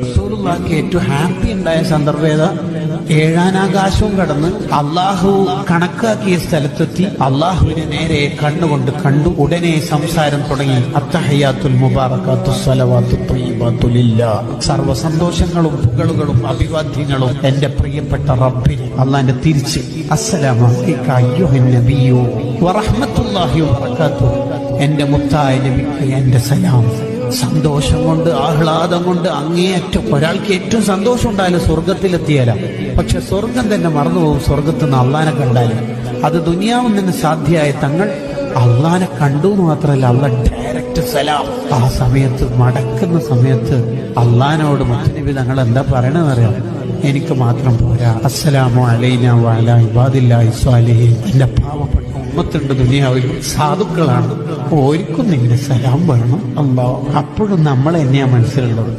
റസൂലുള്ളാഹിക്ക് ഏറ്റവും ഹാപ്പി ഉണ്ടായ സന്ദർഭം ഏതാ? ഏഴാനാകാശവും കടന്ന് അള്ളാഹു കണക്കാക്കിയ സ്ഥലത്തെത്തി അള്ളാഹുവിനെ നേരെ കണ്ണുകൊണ്ട് കണ്ടു. ഉടനെ സംസാരം തുടങ്ങി. അത്തഹയ്യാത്തുൽ മുബാറകാത്തു സ്വലവാത്തു ത്വയ്യിബാത്തു ലില്ലാഹ്. സർവ്വ സന്തോഷങ്ങളും പുകളുകളും അഭിവാദ്യങ്ങളും എന്റെ പ്രിയപ്പെട്ട റബ്ബിന്. അള്ളാന്റെ തിരിച്ച് അസ്സലാമു അലൈക അയ്യുഹൻ നബിയ്യു വറഹ്മത്തുള്ളാഹി വബറകാതുഹു. എന്റെ മുത്തായ നബിക്ക് എന്റെ സലാം. സന്തോഷം കൊണ്ട്, ആഹ്ലാദം കൊണ്ട് അങ്ങേയറ്റം. ഒരാൾക്ക് ഏറ്റവും സന്തോഷം ഉണ്ടായാലും സ്വർഗത്തിലെത്തിയാല. പക്ഷെ സ്വർഗം തന്നെ മറന്നുപോകും സ്വർഗത്ത് നിന്ന് അള്ളാനെ കണ്ടാലും. അത് ദുനിയാവിൽ നിന്ന് സാധ്യമായ തങ്ങൾ അള്ളാനെ കണ്ടു എന്ന് മാത്രമല്ല, അള്ള ഡയറക്റ്റ് സലാം. ആ സമയത്ത് മടക്കുന്ന സമയത്ത് അള്ളാനോട് മുത്തനബി തങ്ങൾ എന്താ പറയണെന്നറിയാം? എനിക്ക് മാത്രം പോരാ, അസ്സലാമു അലൈനാ വഅലാ ഇബാദില്ലാഹി സ്വാലിഹീൻ. എന്റെ പാവപ്പെട്ട ഉമ്മത്തുണ്ട് ദുനിയാവിൽ, സാധുക്കളാണ്, ഓർക്കും നിന്റെ സലാം വേണം അല്ലാഹ്. അപ്പോഴും നമ്മളെന്നെയാ മനസ്സിലുള്ളത്.